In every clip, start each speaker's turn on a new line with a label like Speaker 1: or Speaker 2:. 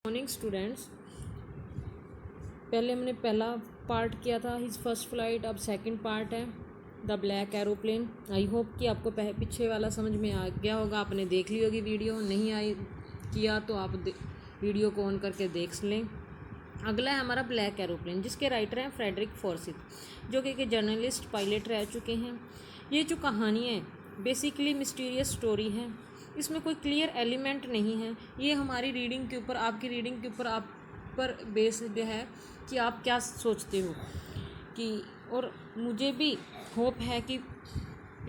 Speaker 1: Morning students. पहले हमने पहला पार्ट किया था हिज फर्स्ट फ्लाइट, अब सेकंड पार्ट है the black aeroplane. I hope कि आपको पीछे वाला समझ में आ गया होगा, आपने देख ली होगी वीडियो। नहीं आई किया तो आप वीडियो को ऑन करके देख लें। अगला है हमारा ब्लैक एरोप्लेन, जिसके राइटर हैं फ्रेडरिक फॉर्सिथ, जो कि एक जर्नलिस्ट पायलट रह चुके हैं। ये जो कहानी है बेसिकली मिस्टीरियस स्टोरी है, इसमें कोई क्लियर एलिमेंट नहीं है। ये हमारी रीडिंग के ऊपर, आपकी रीडिंग के ऊपर आप पर बेस्ड है कि आप क्या सोचते हो कि, और मुझे भी होप है कि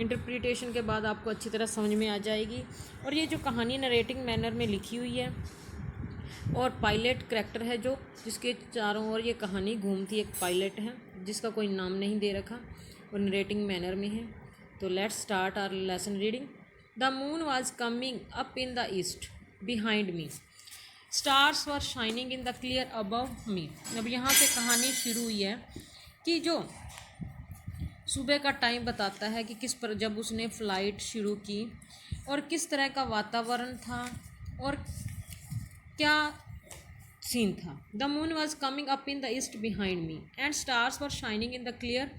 Speaker 1: इंटरप्रिटेशन के बाद आपको अच्छी तरह समझ में आ जाएगी। और ये जो कहानी नरेटिंग मैनर में लिखी हुई है और पायलट करैक्टर है जो जिसके चारों ओर ये कहानी घूमती, एक पायलट है जिसका कोई नाम नहीं दे रखा और नरेटिंग मैनर में है। तो let's start our lesson reading. The moon was coming up in the east behind me, stars were shining in the clear above me. अब यहाँ से कहानी शुरू हुई है कि जो सुबह का टाइम बताता है कि किस पर जब उसने फ़्लाइट शुरू की और किस तरह का वातावरण था और क्या सीन था। The moon was coming up in the east behind me and stars were shining in the clear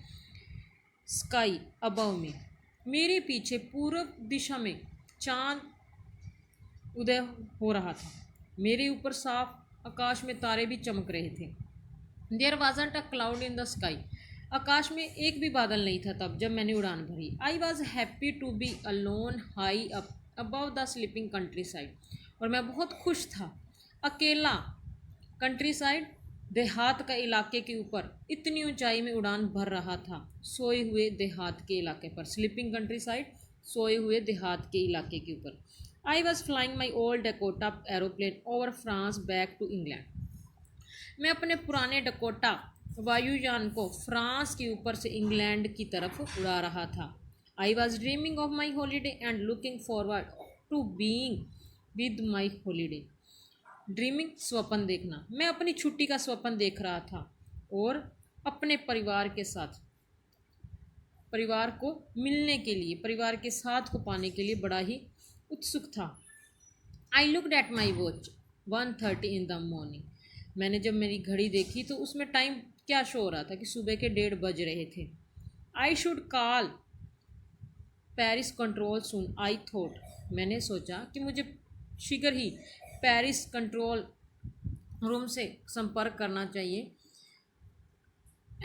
Speaker 1: sky above मी। मेरे पीछे पूर्व दिशा में चांद उदय हो रहा था, मेरे ऊपर साफ आकाश में तारे भी चमक रहे थे। There wasn't a cloud in the sky, आकाश में एक भी बादल नहीं था तब जब मैंने उड़ान भरी। I was happy to be alone high up above the sleeping countryside, और मैं बहुत खुश था अकेला कंट्री साइड देहात का इलाके के ऊपर इतनी ऊंचाई में उड़ान भर रहा था, सोए हुए देहात के इलाके पर। स्लीपिंग कंट्री साइड, सोए हुए देहात के इलाके के ऊपर। I was flying my old Dakota aeroplane over France back to England. मैं अपने पुराने डकोटा वायुयान को फ्रांस के ऊपर से इंग्लैंड की तरफ उड़ा रहा था। I was dreaming of my holiday and looking forward to being with my holiday. Dreaming, स्वप्न देखना। मैं अपनी छुट्टी का स्वप्न देख रहा था और अपने परिवार के साथ, परिवार को मिलने के लिए, परिवार के साथ को पाने के लिए बड़ा ही उत्सुक था। I looked at my watch 1:30 in the morning. मैंने जब मेरी घड़ी देखी तो उसमें टाइम क्या शो हो रहा था कि सुबह के 1:30 बज रहे थे। I should call Paris control soon, I thought. मैंने सोचा कि मुझे शीघ्र ही पेरिस कंट्रोल रूम से संपर्क करना चाहिए।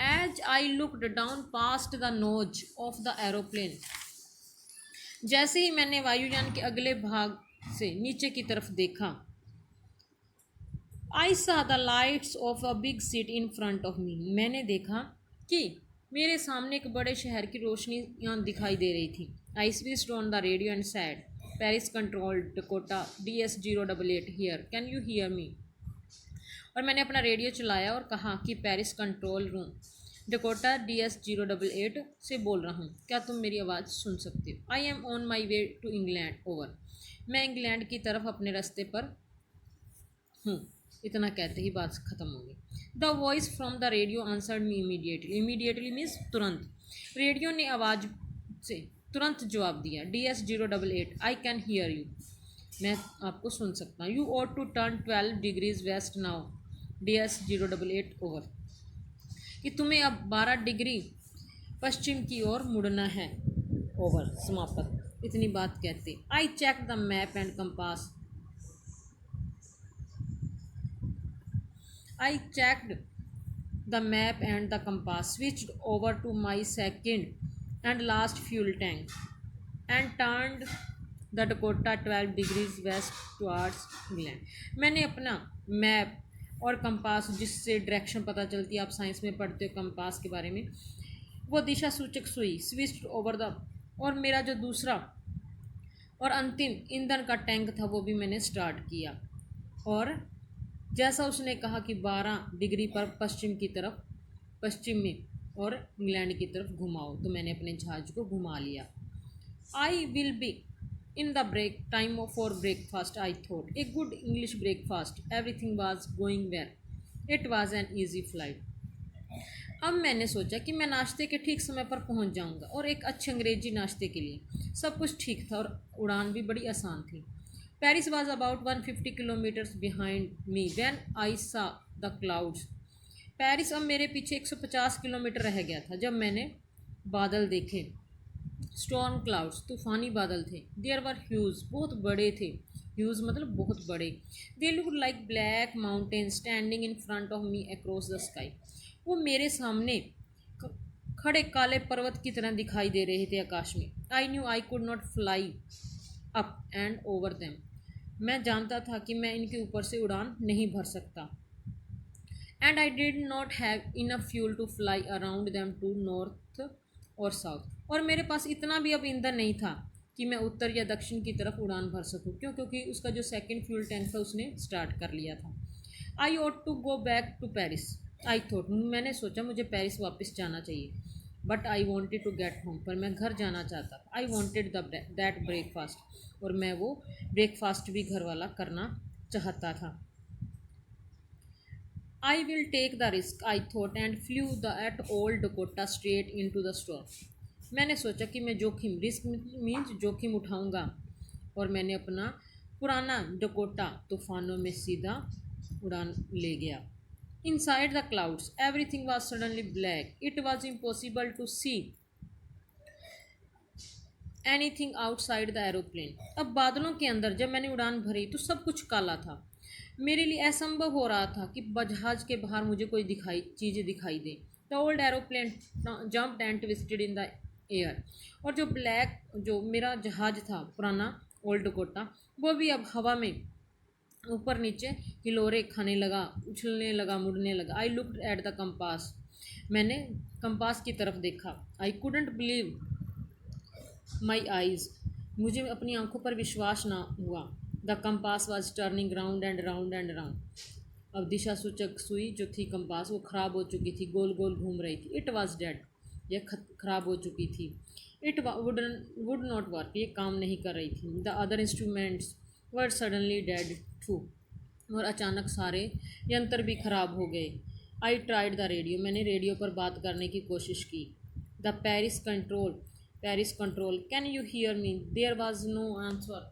Speaker 1: As I looked down past the nose of the aeroplane, जैसे ही मैंने वायुयान के अगले भाग से नीचे की तरफ देखा, आई सा the lights of a big city in front of me. मैंने देखा कि मेरे सामने एक बड़े शहर की रोशनी यहाँ दिखाई दे रही थी। I switched on the radio and sad, Paris control Dakota DS088 here, can you hear मी। और मैंने अपना रेडियो चलाया और कहा कि Paris control room Dakota DS088 से बोल रहा हूँ, क्या तुम मेरी आवाज़ सुन सकते हो। I am on my way to England, over. मैं इंग्लैंड की तरफ अपने रास्ते पर हूँ। इतना कहते ही बात ख़त्म हो गई। The voice from the radio answered me immediately. Immediately means तुरंत। रेडियो ने आवाज़ से तुरंत जवाब दिया। DS088, I can hear you, मैं आपको सुन सकता हूँ। You ought to turn 12 degrees west now, DS088, over. कि तुम्हें अब 12 डिग्री पश्चिम की ओर मुड़ना है, ओवर, समाप्त। इतनी बात कहते। I check the map and compass, I checked the map and the compass, switched over to my second and last fuel tank, and turned the Dakota 12 degrees west towards England. मैंने अपना map और compass, जिससे direction पता चलती है, आप science में पढ़ते हो कंपास के बारे में, वो दिशा सूचक सुई, स्विच्ड ओवर द, और मेरा जो दूसरा और अंतिम ईंधन का टैंक था वो भी मैंने स्टार्ट किया। और जैसा उसने कहा कि 12 डिग्री पर पश्चिम की तरफ, पश्चिम में, और इंग्लैंड की तरफ घुमाओ, तो मैंने अपने जहाज को घुमा लिया। I will be in the break time for breakfast, I thought, a good English breakfast, everything was going well, it was an easy flight. अब मैंने सोचा कि मैं नाश्ते के ठीक समय पर पहुंच जाऊंगा, और एक अच्छे अंग्रेजी नाश्ते के लिए सब कुछ ठीक था और उड़ान भी बड़ी आसान थी। Paris was about 150 kilometers behind me when I saw the clouds. Paris अब मेरे पीछे 150 किलोमीटर रह गया था जब मैंने बादल देखे. स्टॉर्म क्लाउड्स तूफानी बादल थे. देयर वर ह्यूज बहुत बड़े थे. ह्यूज मतलब बहुत बड़े. They look like black mountain standing in front of me across the sky. वो मेरे सामने खड़े काले पर्वत की तरह दिखाई दे रहे थे आकाश में. I knew I could not fly up and over them. मैं जानता था कि मैं इनके ऊपर से उड़ान नहीं भर सकता. And I did not have enough fuel to fly around them to north और साउथ. और मेरे पास इतना भी अब ईंधन नहीं था कि मैं उत्तर या दक्षिण की तरफ उड़ान भर सकूं. क्योंकि उसका जो सेकंड फ्यूल टैंक था उसने स्टार्ट कर लिया था. I ought to go back to Paris. I thought मैंने सोचा मुझे पेरिस वापस जाना चाहिए. But I wanted to get home. पर मैं घर जाना चाहता था. I wanted that breakfast. और मैं वो ब्रेकफास्ट भी घर वाला करना चाहता था. I will take the risk I thought and flew the at old Dakota straight into the storm. मैंने सोचा कि मैं जोखिम रिस्क मीन्स जोखिम उठाऊंगा. और मैंने अपना पुराना डकोटा तूफानों में सीधा उड़ान ले गया. Inside the clouds everything was suddenly black. It was impossible to see anything outside the aeroplane. अब बादलों के अंदर जब मैंने उड़ान भरी तो सब कुछ काला था. मेरे लिए असंभव हो रहा था कि जहाज के बाहर मुझे कोई चीज़ें दिखाई दे. The old aeroplane jumped and twisted in the air. और जो मेरा जहाज था पुराना ओल्ड कोटा वो भी अब हवा में ऊपर नीचे हिलोरे खाने लगा, उछलने लगा, मुड़ने लगा. I looked at the compass. मैंने कंपास की तरफ देखा. I couldn't believe my eyes. मुझे अपनी आंखों पर विश्वास ना हुआ. The compass was turning round and round and round. अब दिशा सूचक सुई जो थी कंपास वो ख़राब हो चुकी थी, गोल गोल घूम रही थी. It was dead. यह ख़राब हो चुकी थी. It would not work. ये काम नहीं कर रही थी. The other instruments were suddenly dead too. और अचानक सारे यंत्र भी ख़राब हो गए. I tried the radio. मैंने रेडियो पर बात करने की कोशिश की. The Paris control can you hear me. There was no answer.